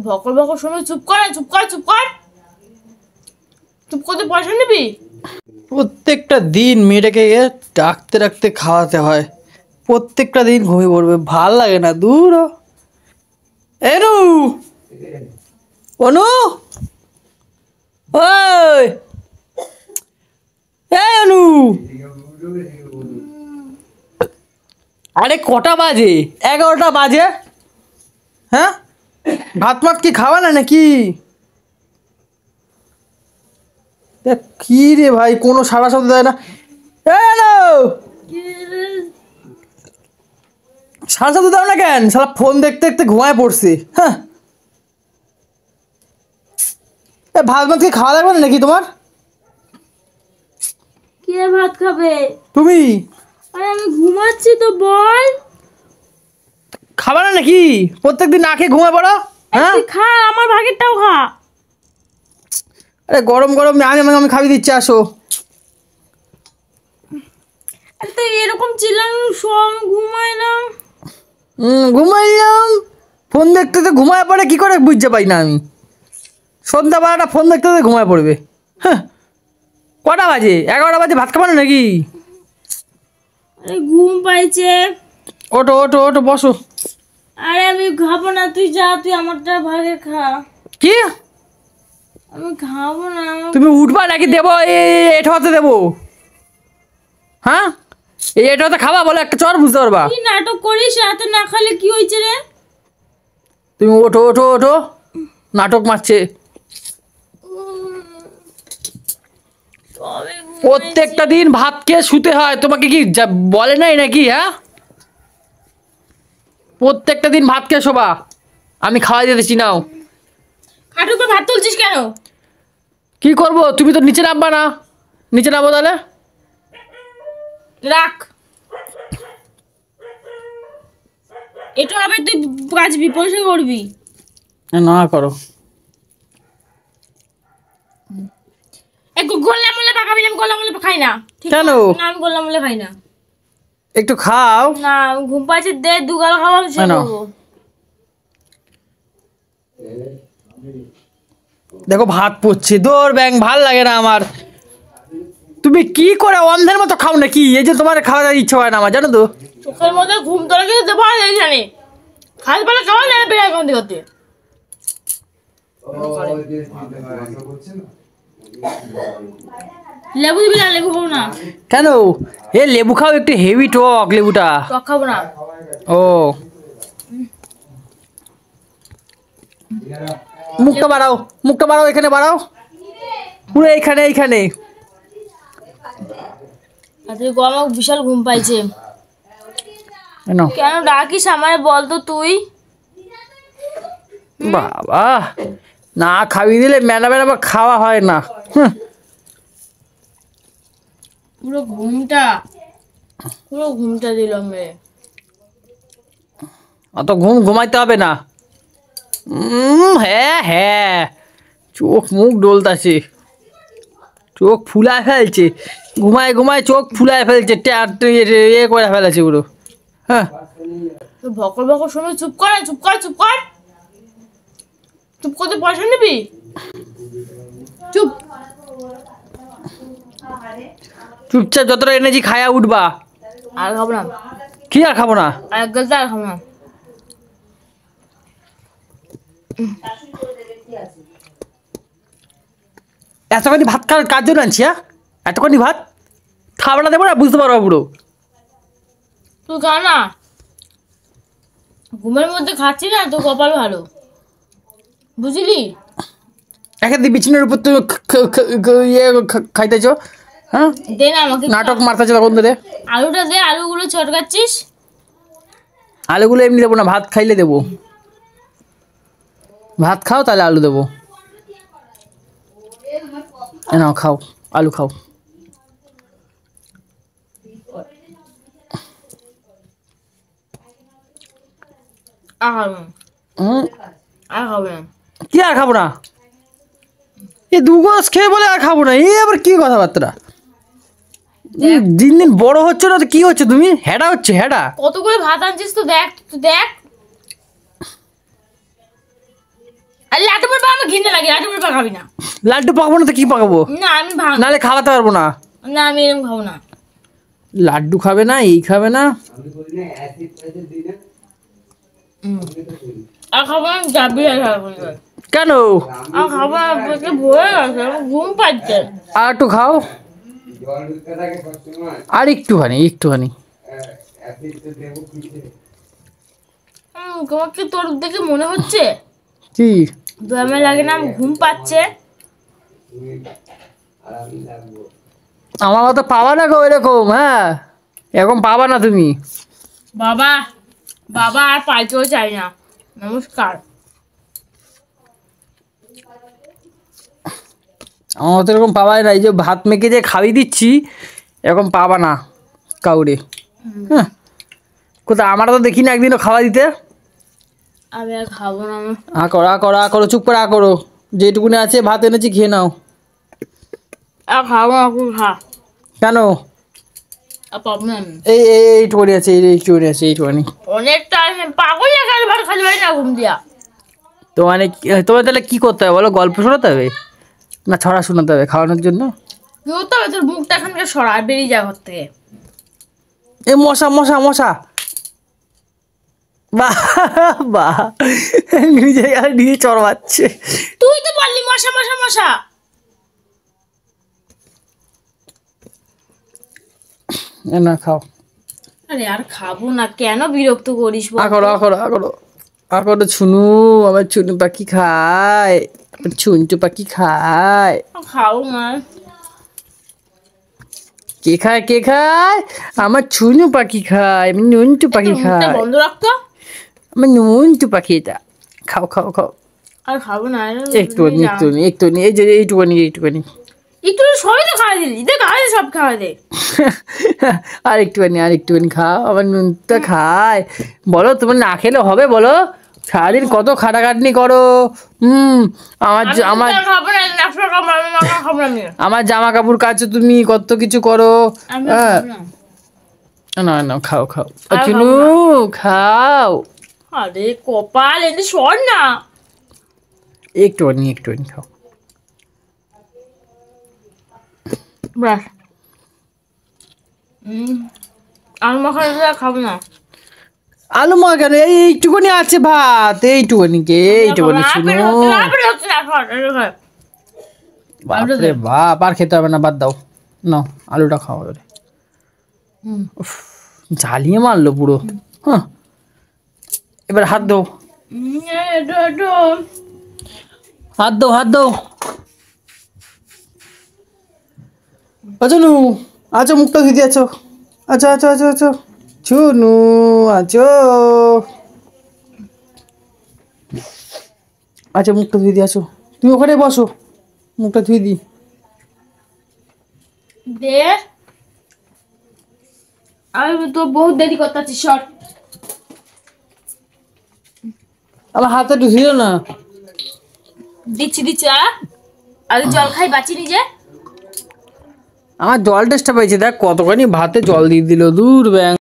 ভকর ভকর শোনো, চুপ কর চুপ কর চুপ কর, চুপ করতে পয়সা নিবি? প্রত্যেকটা দিন মেয়েটাকে ডাকতে ডাকতে খাওয়াতে হয়, প্রত্যেকটা দিন ঘুমিয়ে পড়বে, ভাল লাগে না। দূর এনু অনু, ওই অনু, আরে কটা বাজে? 11টা বাজে। হ্যাঁ, ভাত মাত কি খাওয়া না নাকি? কি রে ভাই, কোনো সারা শব্দ দেয় না। সারা শব্দ দাও না কেন? সারা ফোন দেখতে দেখতে ঘুমায় পড়ছি। হ্যাঁ, ভাত মাত কি খাওয়া লাগবে না নাকি তোমার? কে ভাত খাবে? তুমি। আরে আমি ঘুমাচ্ছি তো, বল। খাবা না নাকি? প্রত্যেকদিন না খেয়ে ঘুমায় পড়ো। হ্যাঁ, খা, আমার ভাগেরটাও খা। আরে গরম গরম আমি খাবি দিচ্ছি, আসো। তো এরকম চিল্লানো, ঘুমাই না। ঘুমাইলাম, ফোন দেখতে তো ঘুমায় পড়ে, কি করে বুঝতে পাই না আমি? সন্ধ্যাবেলাটা ফোন দেখতে দেখতে ঘুমায় পড়বে। হ্যাঁ, কটা বাজে? 11টা বাজে, ভাত খাবা না নাকি? আরে ঘুম পাইছে। ওটো ওটো ওটো, বসো। আরে আমি খাবো না, তুই যা, তুই আমারটা ভাগে খা। কি? আমি খাবো না। তুমি উঠবা নাকি দেবো? এটাতে দেবো? হ্যাঁ, এটাতে খাবা বলে একটা চর বুঝতে পারবা। কি নাটক করিস? রাতে না খালে কি হয়েছে রে? তুমি ওঠো ওঠো ওঠো, নাটক মারছে। প্রত্যেকটা দিন ভাত খেয়ে শুতে হয়, তোমাকে কি বলে নাই নাকি? হ্যাঁ, প্রত্যেকটা দিন ভাত খেয়ে শোবা, আমি খাওয়াই দিতেছি। নাও। খাটুর পর ভাত তুলছিস কেন? কি করবো, তুমি তো নিচে নামবা না। নিচে নামো তাহলে। রাখ, এটা হবে, তুই কাচবি, পরিষ্কার করবি। না করো। গোল্লা মোল্লা পাকাবি না, আমি গোল্লা মোল্লা খাই না। কেন? না, আমি গোল্লা মোল্লা খাই না। একটু খাও না, ঘুম পাচ্ছে, দে, দুগাল খাওয়া আমি শেষ করবো। দেখো ভাত পড়ছে, দৌড় ব্যাং, ভাল লাগে না আমার। তুমি কি করে অন্ধের মতো খাও নাকি? এই যে তোমার খাওয়ার ইচ্ছা হয় না আমার, জানো তো। চোখের মধ্যে ঘুম তোরা কিন্তু দেবো জানি, খাস বেলা খাওয়া যায় বেড়া করতে করতে। লেবু দিবি না? লেবু খাবো না। কেন? এ লেবু খাও, একটু হেভি টক লেবুটা। টক খাবো না। ও, মুখটা বাড়াও, মুখটা বাড়াও, এখানে বাড়াও, পুরো এইখানে এইখানে। আমার বিশাল ঘুম পাইছে। কেন ডাকিস আমায় বল তো তুই? বাবা, না খাবি দিলে মেলা মেলা খাওয়া হয় না। পুরো ঘুমটা দিলাম রে। অত ঘুমাইতে হবে না। হ্যাঁ হ্যাঁ, চোখ মুখ ডলতাছে, চোখ ফুলায় ফেলছে, ঘুমায় ঘুমায় চোখ ফুলায় ফেলছে, এ করে ফেলেছে পুরো। হ্যাঁ, ভকর ভকর শোনো, চুপ কর চুপ কর চুপ কর, চুপ করতে পয়সা নিবি? চুপ। চুপচাপ যতটা এনেছি খায়া উঠবা। আর খাবো না। কি আর খাবো না? আর এক গাল আর খাবো না। এতখানি ভাত খাওয়ার কার জন্য আনছি? হ্যাঁ, এতখানি ভাত খাবারটা দেবো না, বুঝতে পারবো পুরো। তুই খা না, ঘুমের মধ্যে খাচ্ছি না, তোর কপাল ভালো, বুঝলি? একের বিছানার উপর তুমি ইয়ে খাইতেছ। হ্যাঁ, দে না আমাকে, নাটক মারতেছে তখন ধরে। আলুটা দে, আলুগুলো চটকাচ্ছিস। আলুগুলো এমনি দেবো না, ভাত খাইলে দেবো। ভাত খাও তাহলে আলু দেবো। নাও খাও, আলু খাও। আর খাবো না। কি আর খাবো না? এই দু গাছ খেয়ে বলে আর খাবো না, এই আবার কি কথাবার্তা? দিন দিন বড় হচ্ছে না তো কি হচ্ছে? তুমি হেডা হচ্ছে, হেডা। কত করে ভাত আনছিস তো দেখ, তুই দেখ। ঘৃণা লাগে, লাড্ডু পুলি পাকাবি না। লাড্ডু পাকাবো না তো কি পাকাবো? না আমি ভাঙ, নাহলে খাওয়াতে পারবো না। না আমি এরকম খাবো না। লাড্ডু খাবে না, এই খাবে না। আর খাবো না, যাবি আর খাবো না। কেন? আর খাবো না, পেটে ভরে গেছে, আমার ঘুম পাচ্ছে। আর একটু খাও, আর একটুখানি একটুখানি। তোমাকে তোর দেখে মনে হচ্ছে কি? দমে লাগে না, আমার ঘুম পাচ্ছে। আমার মতো পাবা না গো এরকম, হ্যাঁ এরকম পাবা না তুমি। বাবা, বাবা আর পাইতেও চাই না। নমস্কার। আমার মতো এরকম পাবাই না। এই যে ভাত মেখে যে খাইয়ে দিচ্ছি, এরকম পাবা না কাউরে। হ্যাঁ, কোথায় আমরা তো দেখি না একদিনও খাওয়া দিতে। আমি আর খাবো না। আ করো চুপ করে করো। যেটুকুনি আছে ভাত এনেছি খেয়ে নাও। আর খাবো না, খুব খা। কেন? আর পাবো না আমি। এইটুকুনি আছে, এইটুকুনি। অনেকটা আছে, পাগল লাগে ভাত খালি পারি না ঘুম দিয়া। তো মানে তোমার তাহলে কি করতে হবে বলো? গল্প শোনাতে হবে না ছড়া শোনাতে হবে খাওয়ানোর জন্য? কি করতে হবে? তোর মুখটা এখানকার সরা, বেরিয়ে যা ঘর থেকে। এ মশা মশা মশা, বাহ বাহ, নিজে নিয়ে চড়বাচ্ছে। তুই তো বললি মশা মশা মশা। না খাও। আরে আর খাবো না, কেন বিরক্ত করিস বল? আকড়ো ছুনু, আমার ছুনু পাখি খায়, ছুনটু পাখি খায়। খাও না। কে খায়? আমার ছুনু পাখি খায়, আমি নুনটু পাখি খায়। বন্ধ রাখতো। আমার নুনটু পাখি এটা। খাও খাও খাও। আর খাবো না। একটুখানি এই যে এইটুখানি। একটু সবাই তো খাওয়া দিলি, দেখ খাওয়া সব খাওয়া দে। আর একটুখানি খাও, আমার নুনটা খায়। বলো তোমার না খেলে হবে বলো? সারাদিন কত খাটাখাটনি করো। আমার জামা কাপড় কাচো তুমি, কত কিছু করো। হ্যাঁ না খাও চুনু খাও। আরে কপাল, এটা সর না। একটুখানি খাও। আলু মাখা খাবো না। আলু মাখা কেন? এইটুকুনি আছে ভাত, এইটুকুনি শুনো। বাপরে বাপ, আর খেতে হবে না, বাদ দাও। না আলুটা খাওয়া যাবে। জ্বালিয়ে মারলো পুরো। হ্যাঁ, এবার হাত দাও। আচ্ছা মুখটা ধুয়ে দিয়েছ। আচ্ছা ছুনু আছো। আচ্ছা মুখটা ধুয়ে দিয়েছো, তুমি ওখানে বসো, মুখটা ধুয়ে দি। দে, আমি তো বহুত দেরি করতেছি, সর। আমার হাতে একটু ধুয়ে না। দিচ্ছি আগে জল খাই, বাঁচি নিজে। আমার জল টেস্টটা পাইছে, দেখ কতখানি ভাতে জল দিয়ে দিল, দূর ব্যাং।